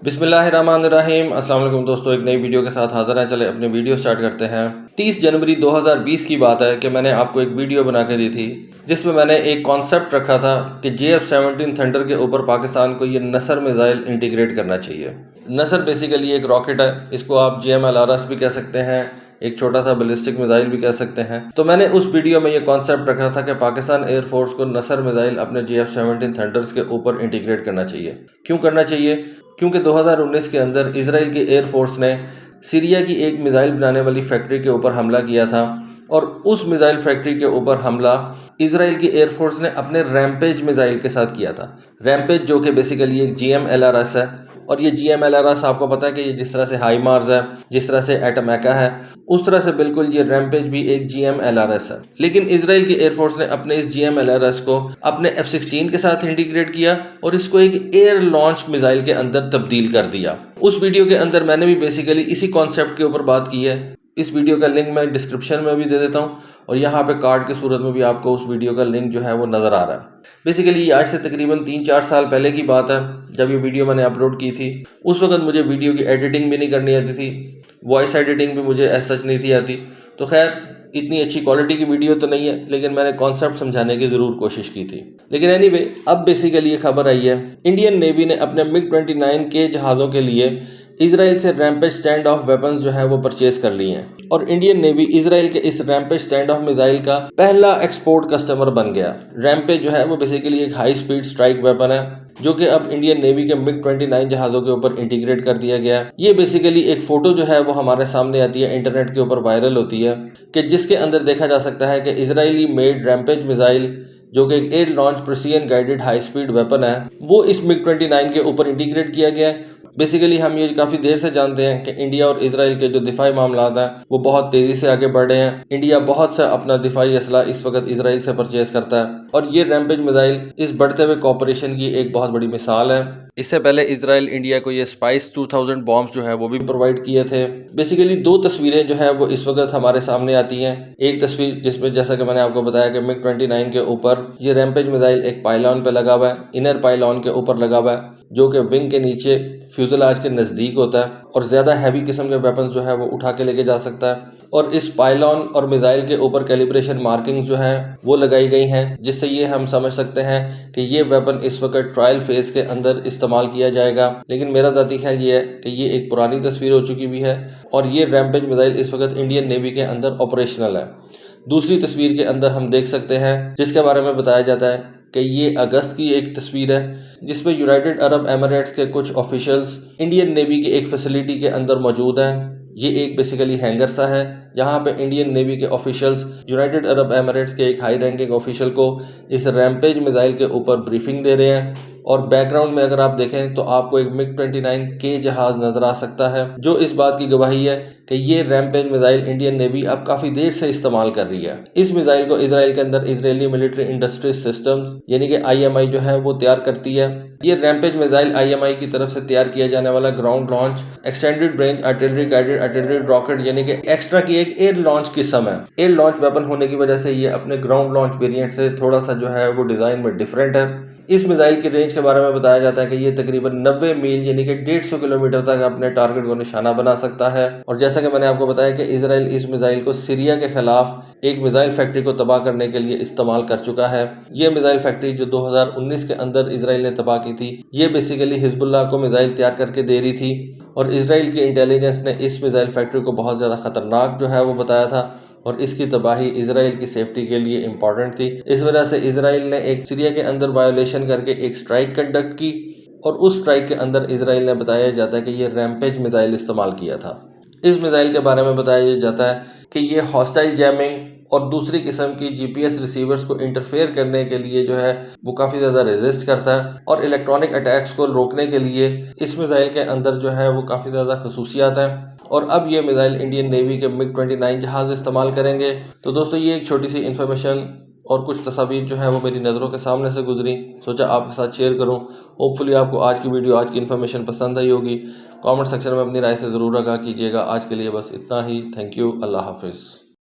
बिस्मिल्लाहिर्रहमानिर्रहीम। अस्सलाम वालेकुम दोस्तों, एक नई वीडियो के साथ हाज़िर हैं। चले अपनी वीडियो स्टार्ट करते हैं। 30 जनवरी 2020 की बात है कि मैंने आपको एक वीडियो बना के दी थी जिसमें मैंने एक कॉन्सेप्ट रखा था कि JF-17 थंडर के ऊपर पाकिस्तान को ये नसर मिज़ाइल इंटीग्रेट करना चाहिए। नसर बेसिकली एक रॉकेट है, इसको आप GMLRS भी कह सकते हैं, एक छोटा सा बैलिस्टिक मिसाइल भी कह सकते हैं। तो मैंने उस वीडियो में ये कॉन्सेप्ट रखा था कि पाकिस्तान एयरफोर्स को नसर मिसाइल अपने JF-17 थंडर्स के ऊपर इंटीग्रेट करना चाहिए। क्यों करना चाहिए? क्योंकि 2019 के अंदर इसराइल की एयरफोर्स ने सीरिया की एक मिसाइल बनाने वाली फैक्ट्री के ऊपर हमला किया था और उस मिसाइल फैक्ट्री के ऊपर हमला इसराइल की एयरफोर्स ने अपने रैम्पेज मिसाइल के साथ किया था। रैम्पेज जो कि बेसिकली एक GMLRS है, और ये GMLRS आपको पता है कि ये जिस तरह से हाईमार्स है, जिस तरह से एटमैका है, उस तरह से बिल्कुल ये रैम्पेज भी एक GMLRS है। लेकिन इसराइल की एयरफोर्स ने अपने इस GMLRS को अपने F-16 के साथ इंटीग्रेट किया और इसको एक एयर लॉन्च मिसाइल के अंदर तब्दील कर दिया। उस वीडियो के अंदर मैंने भी बेसिकली इसी कॉन्सेप्ट के ऊपर बात की है। इस वीडियो का लिंक मैं डिस्क्रिप्शन में भी दे देता हूँ और यहाँ पे कार्ड की सूरत में भी आपको उस वीडियो का लिंक जो है वो नज़र आ रहा है। बेसिकली ये आज से तकरीबन 3-4 साल पहले की बात है जब ये वीडियो मैंने अपलोड की थी। उस वक्त मुझे वीडियो की एडिटिंग भी नहीं करनी आती थी, वॉइस एडिटिंग भी मुझे ऐसा सच नहीं थी आती। तो खैर इतनी अच्छी क्वालिटी की वीडियो तो नहीं है, लेकिन मैंने कॉन्सेप्ट समझाने की ज़रूर कोशिश की थी। लेकिन एनीवे अब बेसिकली ये खबर आई है, इंडियन नेवी ने अपने MiG-29 के जहाज़ों के लिए इसराइल से रैम्पेज स्टैंड ऑफ वेपन्स जो है वो परचेज कर लिए हैं और इंडियन नेवी इसराइल के इस रैम्पेज स्टैंड ऑफ मिसाइल का पहला एक्सपोर्ट कस्टमर बन गया। रैम्पेज जो है वो बेसिकली एक हाई स्पीड स्ट्राइक वेपन है जो कि अब इंडियन नेवी के MiG-29 जहाज़ों के ऊपर इंटीग्रेट कर दिया गया है। ये बेसिकली एक फ़ोटो जो है वो हमारे सामने आती है, इंटरनेट के ऊपर वायरल होती है, कि जिसके अंदर देखा जा सकता है कि इसराइली मेड रैम्पेज मिसाइल जो कि एक air launch precision guided high speed weapon है, वो इस MiG-29 के ऊपर इंटीग्रेट किया गया है। बेसिकली हम ये काफ़ी देर से जानते हैं कि इंडिया और इसराइल के जो दिफाई मामला हैं वो बहुत तेज़ी से आगे बढ़ रहे हैं। इंडिया बहुत सा अपना दिफाई असला इस वक्त इसराइल से परचेज करता है और ये रैम्पेज मिसाइल इस बढ़ते हुए कॉपरेशन की एक बहुत बड़ी मिसाल है। इससे पहले इसराइल इंडिया को ये स्पाइस 2000 बॉम्ब्स जो है वो भी प्रोवाइड किए थे। बेसिकली दो तस्वीरें जो है वो इस वक्त हमारे सामने आती हैं। एक तस्वीर जिसमें जैसा कि मैंने आपको बताया कि MiG-29 के ऊपर ये रैम्पेज मिसाइल एक पाइलॉन पे लगा हुआ है, इनर पाइलॉन के ऊपर लगा हुआ है जो कि विंग के नीचे फ्यूजलाज के नज़दीक होता है और ज़्यादा हैवी किस्म के वेपन्स जो है वो उठा के लेके जा सकता है। और इस पाइलॉन और मिसाइल के ऊपर कैलिब्रेशन मार्किंग्स जो हैं वो लगाई गई हैं, जिससे ये हम समझ सकते हैं कि ये वेपन इस वक्त ट्रायल फेज के अंदर इस्तेमाल किया जाएगा। लेकिन मेरा ज़ाती ख्याल ये है कि ये एक पुरानी तस्वीर हो चुकी हुई है और ये रैम्पेज मिसाइल इस वक्त इंडियन नेवी के अंदर ऑपरेशनल है। दूसरी तस्वीर के अंदर हम देख सकते हैं जिसके बारे में बताया जाता है कि ये अगस्त की एक तस्वीर है जिसमें यूनाइटेड अरब एमिरेट्स के कुछ ऑफिशियल्स इंडियन नेवी की एक फैसिलिटी के अंदर मौजूद हैं। ये एक बेसिकली हैंगर सा है जहाँ पे इंडियन नेवी के ऑफिशियल्स यूनाइटेड अरब एमिरेट्स के एक हाई रैंकिंग ऑफिशियल को इस रैम्पेज मिसाइल के ऊपर ब्रीफिंग दे रहे हैं। और बैकग्राउंड में अगर आप देखें तो आपको एक MiG-29 के जहाज़ नज़र आ सकता है जो इस बात की गवाही है कि ये रैम्पेज मिसाइल इंडियन नेवी अब काफ़ी देर से इस्तेमाल कर रही है। इस मिसाइल को इसराइल के अंदर इसराइली मिलिट्री इंडस्ट्रीज सिस्टम्स यानी कि IMI जो है वो तैयार करती है। ये रैम्पेज मिसाइल IMI की तरफ से तैयार किया जाने वाला ground launch extended range artillery guided artillery rocket यानी कि एक्स्ट्रा की एक एयर लॉन्च किस्म है। एयर लॉन्च वेपन होने की वजह से ये अपने ग्राउंड लॉन्च वेरिएंट से थोड़ा सा जो है वो डिज़ाइन में डिफरेंट है। इस मिसाइल की रेंज के बारे में बताया जाता है कि ये तकरीबन 90 मील यानी कि 150 किलोमीटर तक अपने टारगेट को निशाना बना सकता है। और जैसा कि मैंने आपको बताया कि इसराइल इस मिसाइल को सीरिया के खिलाफ एक मिसाइल फैक्ट्री को तबाह करने के लिए इस्तेमाल कर चुका है। ये मिसाइल फैक्ट्री जो 2019 के अंदर इसराइल ने तबाह की थी, ये बेसिकली हिजबुल्लाह को मिसाइल तैयार करके दे रही थी और इसराइल की इंटेलिजेंस ने इस मिसाइल फैक्ट्री को बहुत ज़्यादा खतरनाक जो है वो बताया था और इसकी तबाही इसराइल की सेफ्टी के लिए इम्पॉर्टेंट थी। इस वजह से इसराइल ने एक सीरिया के अंदर वायोलेशन करके एक स्ट्राइक कंडक्ट की और उस स्ट्राइक के अंदर इसराइल ने बताया जाता है कि ये रैम्पेज मिसाइल इस्तेमाल किया था। इस मिसाइल के बारे में बताया जाता है कि ये हॉस्टाइल जैमिंग और दूसरी किस्म की GPS रिसीवर्स को इंटरफेयर करने के लिए जो है वो काफ़ी ज़्यादा रेजिस्ट करता है और इलेक्ट्रॉनिक अटैक्स को रोकने के लिए इस मिसाइल के अंदर जो है वो काफ़ी ज़्यादा खसूसियात हैं। और अब ये मिसाइल इंडियन नेवी के MiG-29 जहाज़ इस्तेमाल करेंगे। तो दोस्तों ये एक छोटी सी इन्फॉर्मेशन और कुछ तस्वीर जो है वो मेरी नज़रों के सामने से गुजरी, सोचा आपके साथ शेयर करूं। होपफुली आपको आज की वीडियो, आज की इन्फॉर्मेशन पसंद आई होगी। कमेंट सेक्शन में अपनी राय से ज़रूर आगाह कीजिएगा। आज के लिए बस इतना ही। Thank you. अल्लाह हाफिज़।